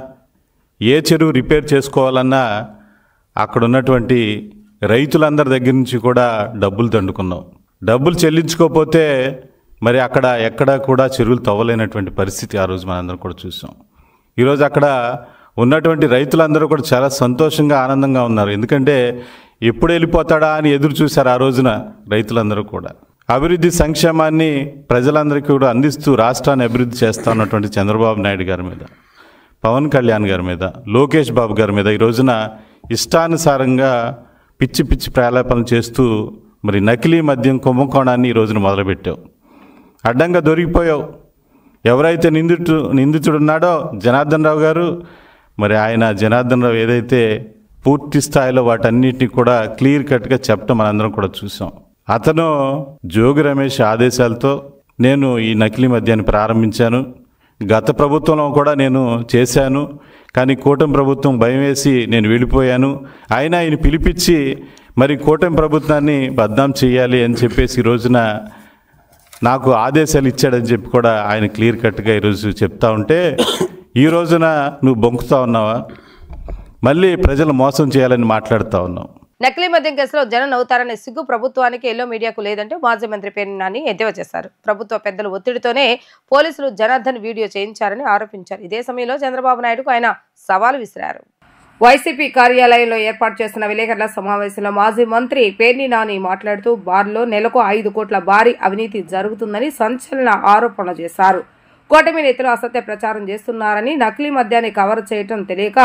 ఏ చెరువు రిపేర్ చేసుకోవాలన్నా అక్కడ ఉన్నటువంటి రైతులందరి దగ్గర నుంచి కూడా డబ్బులు దండుకున్నావు. డబ్బులు చెల్లించుకోకపోతే మరి అక్కడ ఎక్కడ కూడా చెరువులు తవ్వలేనటువంటి పరిస్థితి ఆ రోజు మనందరం కూడా చూసాం. ఈరోజు అక్కడ ఉన్నటువంటి రైతులందరూ కూడా చాలా సంతోషంగా, ఆనందంగా ఉన్నారు. ఎందుకంటే ఎప్పుడు వెళ్ళిపోతాడా అని ఎదురు చూశారు ఆ రోజున రైతులందరూ కూడా. అభివృద్ధి సంక్షేమాన్ని ప్రజలందరికీ కూడా అందిస్తూ రాష్ట్రాన్ని అభివృద్ధి చేస్తూ ఉన్నటువంటి చంద్రబాబు నాయుడు గారి మీద, పవన్ కళ్యాణ్ గారి మీద, లోకేష్ బాబు గారి మీద ఈ రోజున ఇష్టానుసారంగా పిచ్చి పిచ్చి ప్రలాపనలు చేస్తూ మరి నకిలీ మద్యం కుంభకోణాన్ని ఈ రోజున మొదలుపెట్టావు. అడ్డంగా దొరికిపోయావు. ఎవరైతే నిందితుడు ఉన్నాడో జనార్దన్ రావు గారు, మరి ఆయన జనార్దన్ రావు ఏదైతే పూర్తి స్థాయిలో వాటన్నిటిని కూడా క్లియర్ కట్గా చెప్పడం మనందరం కూడా చూసాం. అతను జోగి రమేష్ ఆదేశాలతో నేను ఈ నకిలీ మద్యాన్ని ప్రారంభించాను. గత ప్రభుత్వంలో కూడా నేను చేశాను, కానీ కూటమి ప్రభుత్వం భయం వేసి నేను వెళ్ళిపోయాను. అయినా ఆయన పిలిపించి మరి కూటమి ప్రభుత్వాన్ని బద్నాం చేయాలి అని చెప్పేసి ఈ రోజున నాకు ఆదేశాలు ఇచ్చాడని చెప్పి కూడా ఆయన క్లియర్ కట్గా ఈరోజు చెప్తా ఉంటే ఈ రోజున నువ్వు బొంకుతా ఉన్నావా? మళ్ళీ ప్రజలు మోసం చేయాలని మాట్లాడుతూ ఉన్నావు. నకిలీ మద్యం కేసులో జనం అవుతారనే సిగ్గు ప్రభుత్వానికి, ఎల్లో మీడియాకు లేదంటూ మాజీ మంత్రి పేర్ని నాని ఎద్దేవా చేశారు. ప్రభుత్వ పెద్దల ఒత్తిడితోనే పోలీసులు జనార్దన్ వీడియో చేయించారని ఆరోపించారు. ఇదే సమయంలో చంద్రబాబు నాయుడుకు ఆయన సవాల్ విసిరారు. వైసీపీ కార్యాలయంలో ఏర్పాటు చేసిన విలేకరుల సమావేశంలో మాజీ మంత్రి పేర్ని నాని మాట్లాడుతూ బార్లో నెలకు 5 కోట్ల భారీ అవినీతి జరుగుతుందని సంచలన ఆరోపణ చేశారు. కూటమి నేతలు అసత్య ప్రచారం చేస్తున్నారని, నకిలీ మద్యాన్ని కవర్ చేయటం తెలియక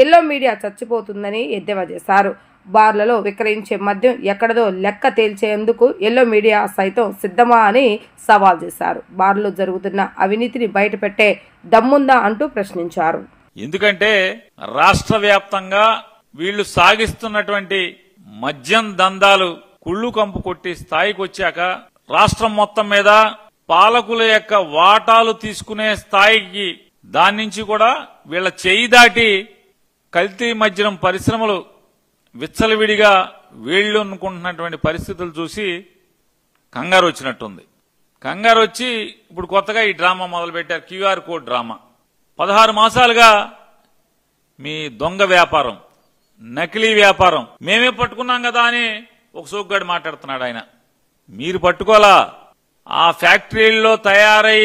ఎల్లో మీడియా చచ్చిపోతుందని ఎద్దేవా చేశారు. బార్లలో విక్రయించే మద్యం ఎక్కడదో లెక్క తేల్చేందుకు ఎల్లో మీడియా సైతం సిద్ధమా అని సవాల్ చేశారు. బార్లో జరుగుతున్న అవినీతిని బయటపెట్టే దమ్ముందా అంటూ ప్రశ్నించారు. ఎందుకంటే రాష్ట్ర వ్యాప్తంగా వీళ్లు సాగిస్తున్నటువంటి మద్యం దందాలు కుళ్ళు కంపు కొట్టి స్థాయికి వచ్చాక రాష్ట్రం మొత్తం మీద పాలకుల యొక్క వాటాలు తీసుకునే స్థాయికి దాని నుంచి కూడా వీళ్ల చేయి దాటి కల్తీ మద్యం పరిశ్రమలు విచ్చలవిడిగా వీళ్లు అనుకుంటున్నటువంటి పరిస్థితులు చూసి కంగారు వచ్చినట్టుంది. కంగారు వచ్చి ఇప్పుడు కొత్తగా ఈ డ్రామా మొదలుపెట్టారు, క్యూఆర్ కోడ్ డ్రామా. 16 మాసాలుగా మీ దొంగ వ్యాపారం, నకిలీ వ్యాపారం మేమే పట్టుకున్నాం కదా అని ఒక సోగ్గాడు మాట్లాడుతున్నాడు. ఆయన మీరు పట్టుకోలా, ఆ ఫ్యాక్టరీల్లో తయారై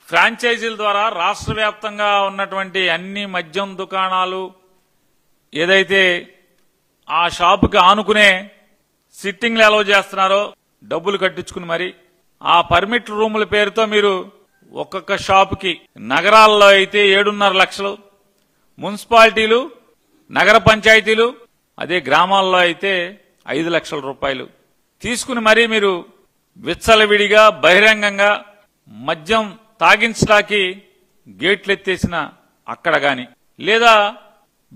ఫ్రాంచైజీల ద్వారా రాష్ట్ర వ్యాప్తంగా ఉన్నటువంటి అన్ని మద్యం దుకాణాలు ఏదైతే ఆ షాపుకి ఆనుకునే సిట్టింగ్లు అలౌ చేస్తున్నారో డబ్బులు కట్టించుకుని మరి ఆ పర్మిట్ రూముల పేరుతో మీరు ఒక్కొక్క షాపుకి నగరాల్లో అయితే 7.5 లక్షలు, మున్సిపాలిటీలు, నగర పంచాయతీలు, అదే గ్రామాల్లో అయితే 5 లక్షల రూపాయలు తీసుకుని మరీ మీరు విచ్చలవిడిగా బహిరంగంగా మద్యం తాగించడానికి గేట్లు ఎత్తేసిన అక్కడ గాని లేదా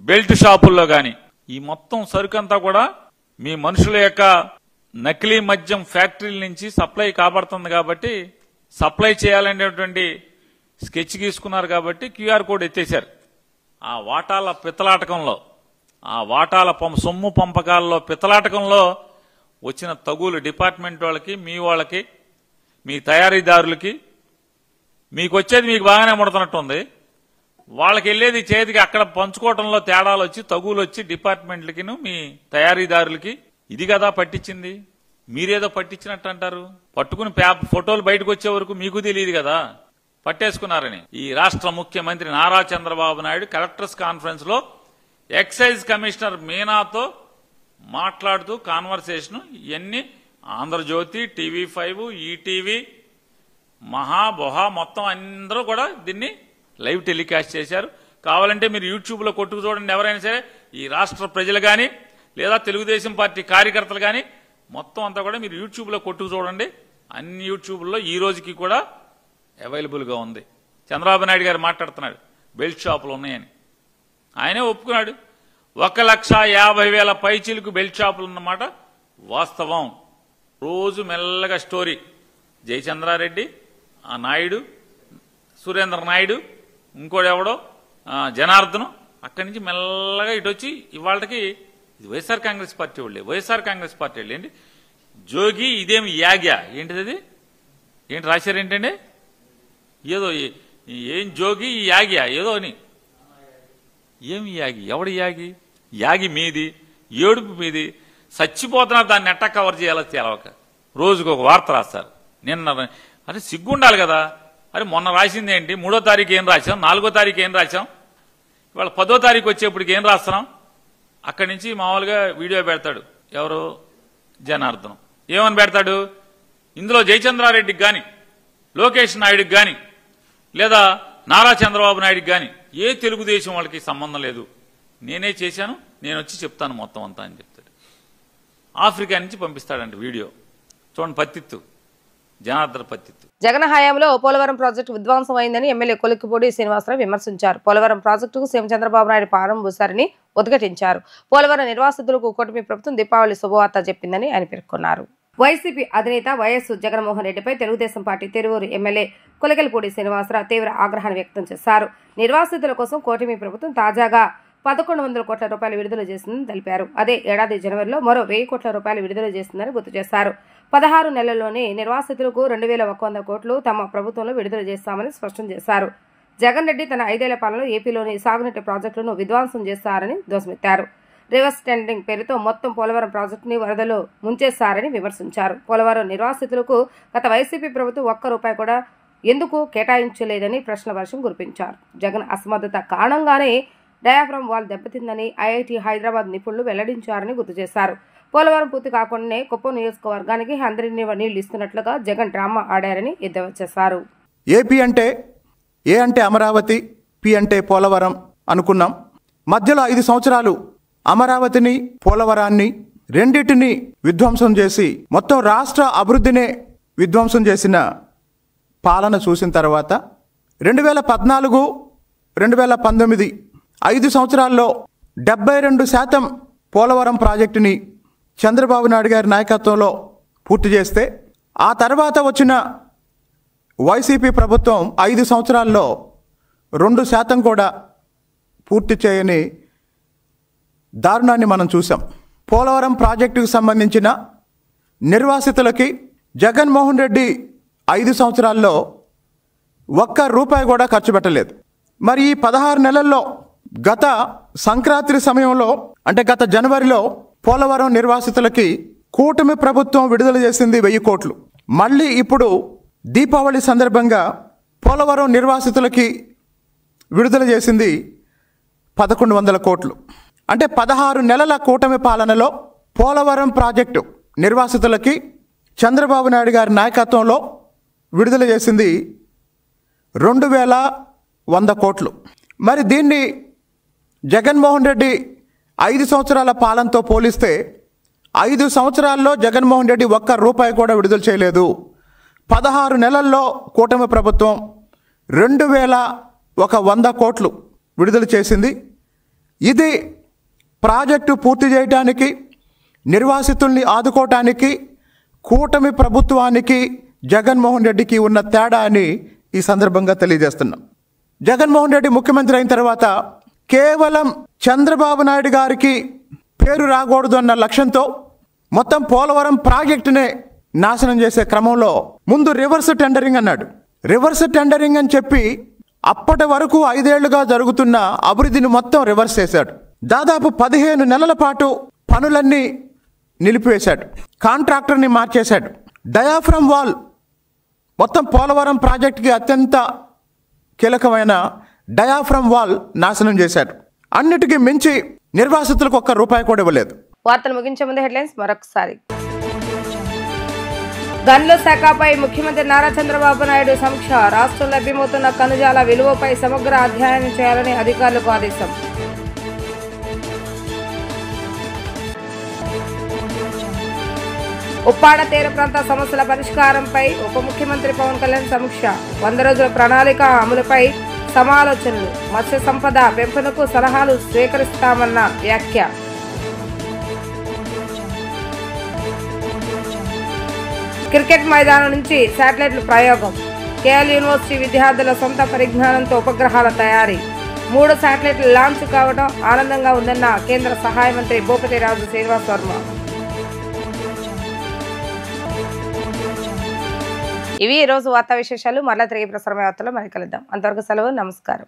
బెల్ట్ షాపుల్లో గాని ఈ మొత్తం సరుకంతా కూడా మీ మనుషుల యొక్క నకిలీ మద్యం ఫ్యాక్టరీల నుంచి సప్లై కాబడుతుంది కాబట్టి సప్లై చేయాలనేటువంటి స్కెచ్ గీసుకున్నారు కాబట్టి క్యూఆర్ కోడ్ ఎత్తేశారు. ఆ వాటాల పిత్తలాటకంలో, ఆ వాటాల సొమ్ము పంపకాల్లో పిత్తలాటకంలో వచ్చిన తగులు డిపార్ట్మెంట్ వాళ్ళకి, మీ వాళ్ళకి, మీ తయారీదారులకి మీకు వచ్చేది మీకు బాగానే ముడుతున్నట్టుంది. వాళ్ళకి వెళ్ళేది చేతికి అక్కడ పంచుకోవటంలో తేడాలు వచ్చి తగులు వచ్చి డిపార్ట్మెంట్లకి మీ తయారీదారులకి ఇది కదా పట్టించింది. మీరేదో పట్టించినట్టు అంటారు. పట్టుకుని ఫోటోలు బయటకు వచ్చే వరకు మీకు తెలియదు కదా పట్టేసుకున్నారని. ఈ రాష్ట్ర ముఖ్యమంత్రి నారా చంద్రబాబు నాయుడు కలెక్టర్స్ కాన్ఫరెన్స్ లో ఎక్సైజ్ కమిషనర్ మీనాతో మాట్లాడుతూ కాన్వర్సేషన్ ఇవన్నీ ఆంధ్రజ్యోతి, TV5, ఈటీవీ, మహాబొహా మొత్తం అందరూ కూడా దీన్ని లైవ్ టెలికాస్ట్ చేశారు. కావాలంటే మీరు యూట్యూబ్లో కొట్టుకు చూడండి. ఎవరైనా సరే ఈ రాష్ట్ర ప్రజలు కానీ లేదా తెలుగుదేశం పార్టీ కార్యకర్తలు కానీ మొత్తం అంతా కూడా మీరు యూట్యూబ్లో కొట్టుకు చూడండి. అన్ని యూట్యూబ్లో ఈ రోజుకి కూడా అవైలబుల్గా ఉంది. చంద్రబాబు నాయుడు గారు మాట్లాడుతున్నాడు బెల్ట్ షాపులు ఉన్నాయని. ఆయనే ఒప్పుకున్నాడు. 1,50,000 పైచీలకు బెల్ట్ షాపులు ఉన్నమాట వాస్తవం. రోజు మెల్లగా స్టోరీ జయచంద్రారెడ్డి, ఆ నాయుడు, సురేంద్ర నాయుడు, ఇంకోడెవడో జనార్దనం, అక్కడి నుంచి మెల్లగా ఇటు వచ్చి ఇవాళకి ఇది వైఎస్ఆర్ కాంగ్రెస్ పార్టీ వాళ్ళే. వైఎస్ఆర్ కాంగ్రెస్ పార్టీ వాళ్ళు ఏంటి జోగి, ఇదేమి యాగ్యా ఏంటిది, అది ఏంటి రాశారేంటండి, ఏదో ఏం జోగి యాగ్యా ఏదో అని. ఏమి యాగి, ఎవడు యాగి? యాగి మీది, ఏడుపు మీది, చచ్చిపోతున్నారు. దాన్ని ఎట్టా కవర్ చేయాలో తెలవక రోజుకు ఒక వార్త రాస్తారు. నిన్న అరే సిగ్గుండాలి కదా. అరే మొన్న రాసింది ఏంటి, 3వ తారీఖు ఏం రాశాం, 4వ తారీఖు ఏం రాశాం, ఇవాళ 10వ తారీఖు వచ్చేప్పటికి ఏం రాస్తున్నాం. అక్కడి నుంచి మామూలుగా వీడియో పెడతాడు ఎవరు, జనార్దనం. ఏమని పెడతాడు, ఇందులో జయచంద్రారెడ్డికి కానీ, లోకేష్ నాయుడికి కానీ, లేదా నారా చంద్రబాబు నాయుడికి కానీ ఏ తెలుగుదేశం వాళ్ళకి సంబంధం లేదు, నేనే చేశాను, నేను వచ్చి చెప్తాను మొత్తం అంతా అని చెప్తాడు. ఆఫ్రికా నుంచి పంపిస్తాడంట వీడియో. చూడండి పత్తిత్తు, జనార్దన పత్తిత్తు. జగన్ హయాంలో పోలవరం ప్రాజెక్టు విధ్వంసం అయిందని ఎమ్మెల్యే కొలిక్కిపూడి శ్రీనివాసరావు విమర్శించారు. పోలవరం ప్రాజెక్టుకు సీఎం చంద్రబాబు నాయుడు పారం పూశారని ఉద్ఘాటించారు. పోలవరం నిర్వాసితులకు కూటమి ప్రభుత్వం దీపావళి శుభవార్త చెప్పిందని ఆయన పేర్కొన్నారు. వైసీపీ అధినేత వైఎస్ జగన్మోహన్ రెడ్డిపై తెలుగుదేశం పార్టీ తిరువూరు ఎమ్మెల్యే కొలికలపూడి శ్రీనివాసరావు తీవ్ర ఆగ్రహాన్ని వ్యక్తం చేశారు. నిర్వాసితుల కోసం కూటమి ప్రభుత్వం తాజాగా 1,100 కోట్ల రూపాయలు విడుదల చేసిందని తెలిపారు. అదే ఏడాది జనవరిలో మరో 1,000 కోట్ల రూపాయలు విడుదల చేసిందని గుర్తు చేశారు. 16 నెలల్లోనే నిర్వాసితులకు 2,100 కోట్లు తమ ప్రభుత్వంలో విడుదల చేస్తామని స్పష్టం చేశారు. జగన్ రెడ్డి తన 5 ఏళ్ల పాలనలో ఏపీలోని సాగునీటి ప్రాజెక్టులను విధ్వంసం చేశారని ధ్వజమెత్తారు. రివర్స్ టెండరింగ్ పేరుతో మొత్తం పోలవరం ప్రాజెక్టుని వరదలో ముంచేశారని విమర్శించారు. పోలవరం నిర్వాసితులకు గత వైసీపీ ప్రభుత్వం ₹1 కూడా ఎందుకు కేటాయించలేదని ప్రశ్నల వర్షం కురిపించారు. జగన్ అసమర్థత కారణంగానే డయాఫ్రమ్ వాల్ దెబ్బతిందని ఐఐటి హైదరాబాద్ నిపుణులు వెల్లడించారని గుర్తు చేశారు. పోలవరం పూర్తి కాకుండానే కుప్పం నియోజకవర్గానికి అందరినీ నీళ్లు ఇస్తున్నట్లుగా జగన్ డ్రామా ఆడారని ఎద్దేవా చేశారు. ఏపీ అంటే ఏ అంటే అమరావతి, పి అంటే పోలవరం అనుకున్నాం. మధ్యలో 5 సంవత్సరాలు అమరావతిని, పోలవరాన్ని రెండింటిని విధ్వంసం చేసి మొత్తం రాష్ట్ర అభివృద్ధినే విధ్వంసం చేసిన పాలన చూసిన తర్వాత 2014, 2019 5 సంవత్సరాల్లో 72% పోలవరం ప్రాజెక్టుని చంద్రబాబు నాయుడు గారి నాయకత్వంలో పూర్తి చేస్తే, ఆ తర్వాత వచ్చిన వైసీపీ ప్రభుత్వం 5 సంవత్సరాల్లో 2% కూడా పూర్తి చేయని దారుణాన్ని మనం చూసాం. పోలవరం ప్రాజెక్టుకు సంబంధించిన నిర్వాసితులకి జగన్మోహన్ రెడ్డి 5 సంవత్సరాల్లో ₹1 కూడా ఖర్చు పెట్టలేదు. మరి ఈ 16 నెలల్లో గత సంక్రాంతి సమయంలో అంటే గత జనవరిలో పోలవరం నిర్వాసితులకి కూటమి ప్రభుత్వం విడుదల చేసింది 1,000 కోట్లు. మళ్ళీ ఇప్పుడు దీపావళి సందర్భంగా పోలవరం నిర్వాసితులకి విడుదల చేసింది 1,100 కోట్లు. అంటే 16 నెలల కూటమి పాలనలో పోలవరం ప్రాజెక్టు నిర్వాసితులకి చంద్రబాబు నాయుడు గారి నాయకత్వంలో విడుదల చేసింది 2,100 కోట్లు. మరి దీన్ని జగన్మోహన్ రెడ్డి 5 సంవత్సరాల పాలనతో పోలిస్తే 5 సంవత్సరాల్లో జగన్మోహన్ రెడ్డి ₹1 కూడా విడుదల చేయలేదు. 16 నెలల్లో కూటమి ప్రభుత్వం 2,100 కోట్లు విడుదల చేసింది. ఇది ప్రాజెక్టు పూర్తి చేయడానికి, నిర్వాసితుల్ని ఆదుకోవటానికి కూటమి ప్రభుత్వానికి జగన్మోహన్ రెడ్డికి ఉన్న తేడా అని ఈ సందర్భంగా తెలియజేస్తున్నాం. జగన్మోహన్ రెడ్డి ముఖ్యమంత్రి అయిన తర్వాత కేవలం చంద్రబాబు నాయుడు గారికి పేరు రాకూడదు అన్న లక్ష్యంతో మొత్తం పోలవరం ప్రాజెక్టునే నాశనం చేసే క్రమంలో ముందు రివర్స్ టెండరింగ్ అన్నాడు. రివర్స్ టెండరింగ్ అని చెప్పి అప్పటి వరకు 5 ఏళ్లుగా జరుగుతున్న అభివృద్ధిని మొత్తం రివర్స్ చేశాడు. దాదాపు 15 నెలల పాటు పనులన్నీ నిలిపివేశాడు, కాంట్రాక్టర్ని మార్చేశాడు. డయాఫ్రమ్ వాల్ మొత్తం పోలవరం ప్రాజెక్టుకి అత్యంత కీలకమైన డయాఫ్రమ్ వాల్ నాశనం చేశాడు. అన్నిటికీ మించి నిర్వాసితులకు ₹1 కూడా ఇవ్వలేదు. వార్తలు ముగించే ముందు హెడ్లైన్స్ మరొకసారి. గనుల శాఖపై ముఖ్యమంత్రి నారా చంద్రబాబు నాయుడు సమీక్ష. రాష్ట్రంలో లభ్యమవుతున్న ఖనిజాల విలువపై సమగ్ర అధ్యయనం చేయాలని అధికారులకు ఆదేశం. ఉప్పాడ తీర ప్రాంత సమస్యల పరిష్కారంపై ఉప ముఖ్యమంత్రి పవన్ కళ్యాణ్ సమీక్ష. 100 రోజుల ప్రణాళిక అమలుపై సమాలోచనలు. మత్స్య సంపద పెంపునకు సలహాలు స్వీకరిస్తామన్న వ్యాఖ్య. క్రికెట్ మైదానం నుంచి శాటిలైట్ల ప్రయోగం. కేఎల్ యూనివర్సిటీ విద్యార్థుల సొంత పరిజ్ఞానంతో ఉపగ్రహాల తయారీ. 3 శాటిలైట్లు లాంచ్ కావడం ఆనందంగా ఉందన్న కేంద్ర సహాయ మంత్రి భూపతిరాజు శ్రీనివాస్ వర్మ. ఇవి ఈరోజు వార్తా విశేషాలు. మరలా తిరిగి ప్రసారమయ్యే వార్తల్లో మళ్ళీ కలుద్దాం. అంతవరకు సెలవు. నమస్కారం.